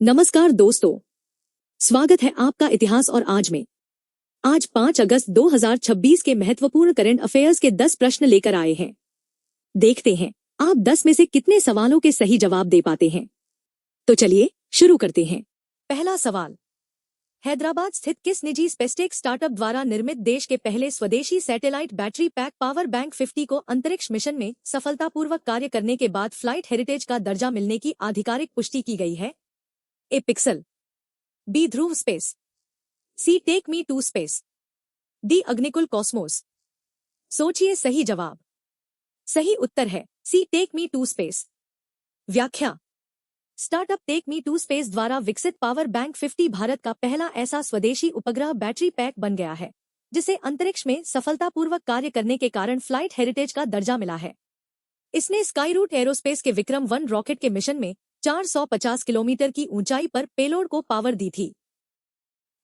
नमस्कार दोस्तों, स्वागत है आपका इतिहास और आज में। आज 5 अगस्त 2026 के महत्वपूर्ण करंट अफेयर्स के 10 प्रश्न लेकर आए हैं। देखते हैं आप 10 में से कितने सवालों के सही जवाब दे पाते हैं। तो चलिए शुरू करते हैं। पहला सवाल, हैदराबाद स्थित किस निजी स्पेसटेक स्टार्टअप द्वारा निर्मित देश के पहले स्वदेशी satellite battery pack power bank 50 को अंतरिक्ष मिशन में सफलतापूर्वक कार्य करने के बाद फ्लाइट हेरिटेज का दर्जा मिलने की आधिकारिक पुष्टि की गई है? A Pixxel, B Dhruva space, C take me to space, D Agnikul cosmos. सोचिए सही जवाब। सही उत्तर है C take me to space. व्याख्या, startup take me to space द्वारा विकसित पावर बैंक 50 भारत का पहला ऐसा स्वदेशी उपग्रह बैटरी पैक बन गया है जिसे अंतरिक्ष में सफलतापूर्वक कार्य करने के कारण फ्लाइट हेरिटेज का दर्जा मिला है। इसने स्काईरूट एरोस्पेस के विक्रम 1 रॉकेट के मिशन में 450 किलोमीटर की ऊंचाई पर पेलोड को पावर दी थी।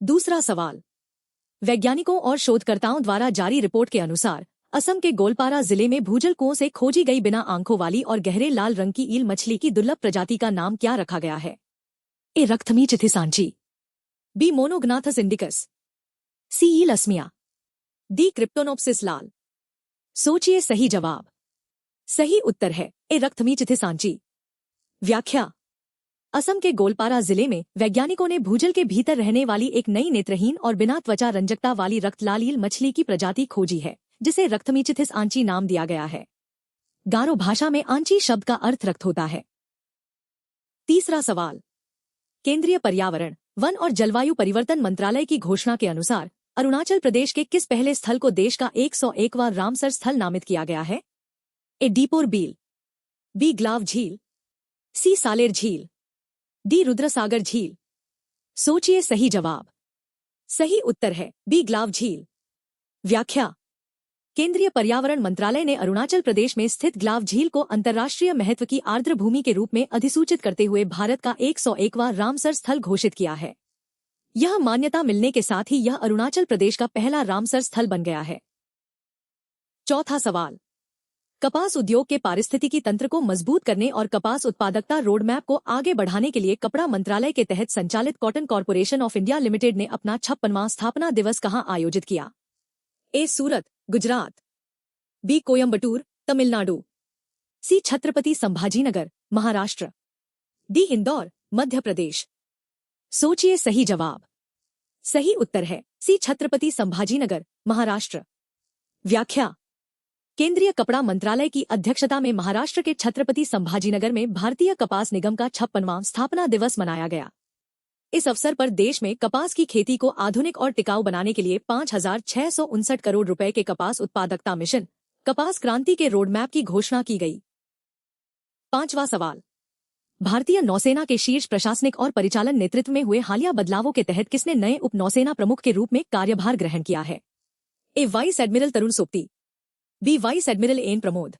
दूसरा सवाल, वैज्ञानिकों और शोधकर्ताओं द्वारा जारी रिपोर्ट के अनुसार असम के गोलपारा जिले में भूजल कुओं से खोजी गई बिना आंखों वाली और गहरे लाल रंग की ईल मछली की दुर्लभ प्रजाति का नाम क्या रखा गया है? ए रक्थमी चिथिसांची, बी मोनोग्नाथस इंडिकस, सी ईल अस्मिया, डी क्रिप्टोनोप्सिस लाल। सोचिए सही जवाब। सही उत्तर है ए रक्थमी चिथिसांची। व्याख्या, असम के गोलपारा जिले में वैज्ञानिकों ने भूजल के भीतर रहने वाली एक नई नेत्रहीन और बिना त्वचा रंजकता वाली रक्तलाल ईल मछली की प्रजाति खोजी है जिसे रक्थमीचिथिस आंची नाम दिया गया है। गारो भाषा में आंची शब्द का अर्थ रक्त होता है। तीसरा सवाल, केंद्रीय पर्यावरण, वन और जलवायु परिवर्तन मंत्रालय की घोषणा के अनुसार अरुणाचल प्रदेश के किस पहले स्थल को देश का 101वां रामसर स्थल नामित किया गया है? ए डीपोर बील, बी ग्लाव झील, सी सालेर झील, डी रुद्रसागर झील। सोचिए सही जवाब। सही उत्तर है बी ग्लाव झील। व्याख्या, केंद्रीय पर्यावरण मंत्रालय ने अरुणाचल प्रदेश में स्थित ग्लाव झील को अंतर्राष्ट्रीय महत्व की आर्द्र भूमि के रूप में अधिसूचित करते हुए भारत का 101वां रामसर स्थल घोषित किया है। यह मान्यता मिलने के साथ ही यह अरुणाचल प्रदेश का पहला रामसर स्थल बन गया है। चौथा सवाल, कपास उद्योग के पारिस्थितिकी तंत्र को मजबूत करने और कपास उत्पादकता रोडमैप को आगे बढ़ाने के लिए कपड़ा मंत्रालय के तहत संचालित cotton corporation of India limited ने अपना 56वां स्थापना दिवस कहां आयोजित किया? ए सूरत, गुजरात, बी कोयम्बटूर, तमिलनाडु, सी छत्रपति संभाजीनगर, महाराष्ट्र, डी इंदौर, मध्य प्रदेश। सोचिए सही जवाब। सही उत्तर है सी छत्रपति संभाजीनगर, महाराष्ट्र। व्याख्या, केंद्रीय कपड़ा मंत्रालय की अध्यक्षता में महाराष्ट्र के छत्रपति संभाजीनगर में भारतीय कपास निगम का 56वां स्थापना दिवस मनाया गया। इस अवसर पर देश में कपास की खेती को आधुनिक और टिकाऊ बनाने के लिए 5,659 करोड़ रुपए के कपास उत्पादकता मिशन, कपास क्रांति के रोडमैप की घोषणा की गई। पांचवा सवाल, भारतीय नौसेना के शीर्ष प्रशासनिक और परिचालन नेतृत्व में हुए हालिया बदलावों के तहत किसने नए उप नौसेना प्रमुख के रूप में कार्यभार ग्रहण किया है? A vice admiral Tarun Sobti, B vice admiral N Pramod,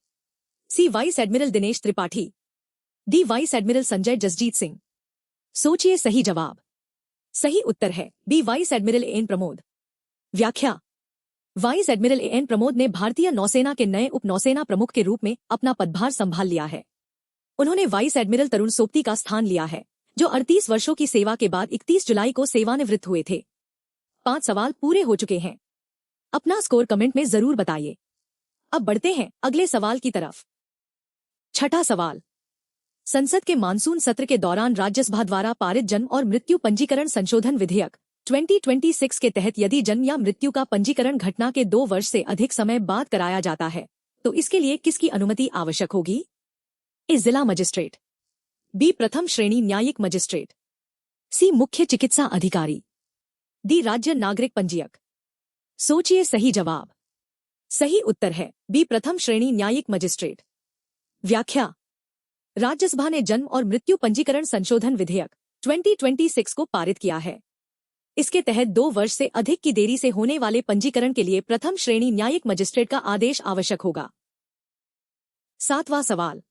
C vice admiral Dinesh Tripathi, D vice admiral Sanjay Jasjit Singh. सोचिए सही जवाब। सही उत्तर है B vice admiral N Pramod. व्याख्या, वाइस एडमिरल एन प्रमोद ने भारतीय नौसेना के नए उप नौसेना प्रमुख के रूप में अपना पदभार संभाल लिया है। उन्होंने वाइस एडमिरल तरुण सोपती का स्थान लिया है जो 38 वर्षों की सेवा के बाद 31 जुलाई को सेवानिवृत्त हुए थे। 5 सवाल पूरे हो चुके हैं। अपना स्कोर कमेंट में जरूर बताइए। अब बढ़ते हैं अगले सवाल की तरफ। छठा सवाल, संसद के मानसून सत्र के दौरान राज्यसभा द्वारा पारित जन्म और मृत्यु पंजीकरण संशोधन विधेयक 2026 के तहत यदि जन्म या मृत्यु का पंजीकरण घटना के 2 वर्ष से अधिक समय बाद कराया जाता है तो इसके लिए किसकी अनुमति आवश्यक होगी? ए जिला मजिस्ट्रेट, बी प्रथम श्रेणी न्यायिक मजिस्ट्रेट, सी मुख्य चिकित्सा अधिकारी, डी राज्य नागरिक पंजीयक। सोचिए सही जवाब। सही उत्तर है बी प्रथम श्रेणी न्यायिक मजिस्ट्रेट। व्याख्या, राज्यसभा ने जन्म और मृत्यु पंजीकरण संशोधन विधेयक 2026 को पारित किया है। इसके तहत 2 वर्ष से अधिक की देरी से होने वाले पंजीकरण के लिए प्रथम श्रेणी न्यायिक मजिस्ट्रेट का आदेश आवश्यक होगा। 7वां सवाल,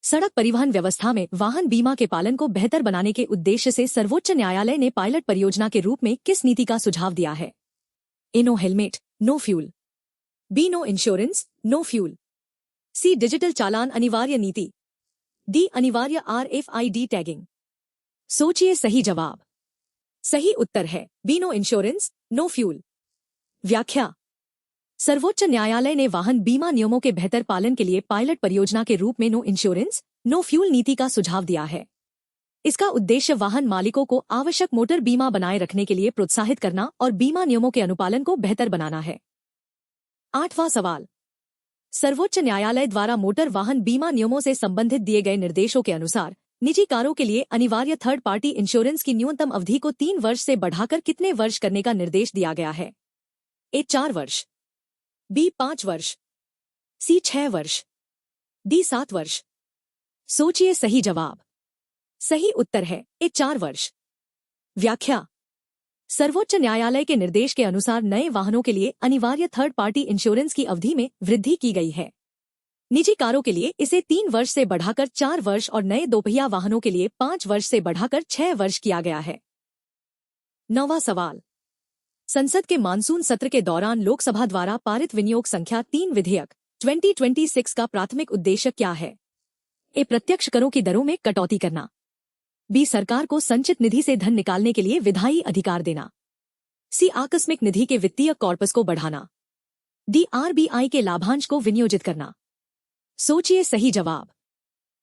सड़क परिवहन व्यवस्था में वाहन बीमा के पालन को बेहतर बनाने के उद्देश्य से सर्वोच्च न्यायालय ने पायलट परियोजना के रूप में किस नीति का सुझाव दिया है? A no helmet no fuel, B no insurance no fuel, C digital challan अनिवार्य नीति, डी अनिवार्य RFID टैगिंग। सोचिए सही जवाब। सही उत्तर है B, no insurance no fuel. व्याख्या। सर्वोच्च न्यायालय ने वाहन बीमा नियमों के बेहतर पालन के लिए पायलट परियोजना के रूप में नो इंश्योरेंस नो फ्यूल नीति का सुझाव दिया है। इसका उद्देश्य वाहन मालिकों को आवश्यक मोटर बीमा बनाए रखने के लिए प्रोत्साहित करना और बीमा नियमों के अनुपालन को बेहतर बनाना है। 8वां सवाल। सर्वोच्च न्यायालय द्वारा मोटर वाहन बीमा नियमों से संबंधित दिए गए निर्देशों के अनुसार निजी कारों के लिए अनिवार्य थर्ड पार्टी इंश्योरेंस की न्यूनतम अवधि को 3 वर्ष से बढ़ाकर कितने वर्ष करने का निर्देश दिया गया है? ए 4 वर्ष, बी 5 वर्ष, सी 6 वर्ष, डी 7 वर्ष। सोचिए सही जवाब। सही उत्तर है ए 4 वर्ष। व्याख्या। सर्वोच्च न्यायालय के निर्देश के अनुसार नए वाहनों के लिए अनिवार्य थर्ड पार्टी इंश्योरेंस की अवधि में वृद्धि की गई है। निजी कारों के लिए इसे 3 वर्ष से बढ़ाकर 4 वर्ष और नए दोपहिया वाहनों के लिए 5 वर्ष से बढ़ाकर 6 वर्ष किया गया है। 9वां सवाल। संसद के मानसून सत्र के दौरान लोकसभा द्वारा पारित विनियोग संख्या 3 विधेयक 2026 का प्राथमिक उद्देश्य क्या है? ए प्रत्यक्ष करों की दरों में कटौती करना, बी सरकार को संचित निधि से धन निकालने के लिए विधायी अधिकार देना, सी आकस्मिक निधि के वित्तीय कॉर्पस को बढ़ाना, डी आरबीआई के लाभांश को विनियोजित करना। सोचिए सही जवाब।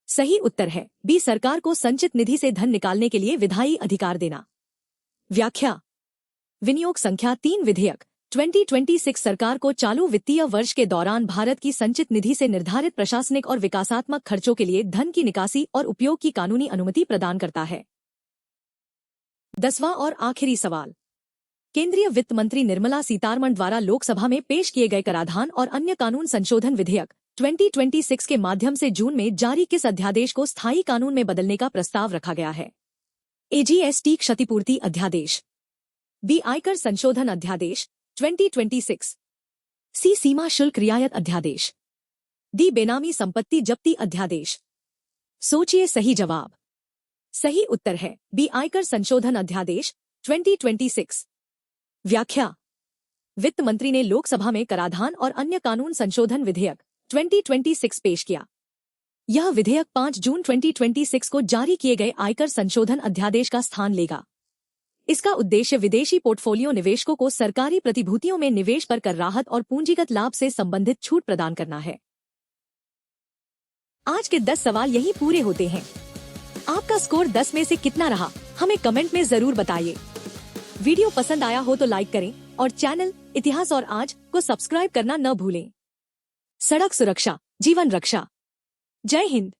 सही उत्तर है बी सरकार को संचित निधि से धन निकालने के लिए विधायी अधिकार देना। व्याख्या। विनियोग संख्या 3 विधेयक 2026 सरकार को चालू वित्तीय वर्ष के दौरान भारत की संचित निधि से निर्धारित प्रशासनिक और विकासात्मक खर्चों के लिए धन की निकासी और उपयोग की कानूनी अनुमति प्रदान करता है। 10वां और आखिरी सवाल। केंद्रीय वित्त मंत्री निर्मला सीतारमण द्वारा लोकसभा में पेश किए गए कराधान और अन्य कानून संशोधन विधेयक 2026 के माध्यम से जून में जारी किस अध्यादेश को स्थायी कानून में बदलने का प्रस्ताव रखा गया है? ए जीएसटी क्षतिपूर्ति अध्यादेश, बी आयकर संशोधन अध्यादेश 2026, सी सीमा शुल्क रियायत अध्यादेश, डी बेनामी संपत्ति जब्ती अध्यादेश। सोचिए सही जवाब। सही उत्तर है बी आयकर संशोधन अध्यादेश 2026। व्याख्या। वित्त मंत्री ने लोकसभा में कराधान और अन्य कानून संशोधन विधेयक 2026 पेश किया। यह विधेयक 5 जून 2026 को जारी किए गए आयकर संशोधन अध्यादेश का स्थान लेगा। इसका उद्देश्य विदेशी पोर्टफोलियो निवेशकों को सरकारी प्रतिभूतियों में निवेश पर कर राहत और पूंजीगत लाभ से संबंधित छूट प्रदान करना है। आज के 10 सवाल यही पूरे होते हैं। आपका स्कोर 10 में से कितना रहा, हमें कमेंट में जरूर बताइए। वीडियो पसंद आया हो तो लाइक करें और चैनल इतिहास और आज को सब्सक्राइब करना न भूलें। सड़क सुरक्षा, जीवन रक्षा। जय हिंद।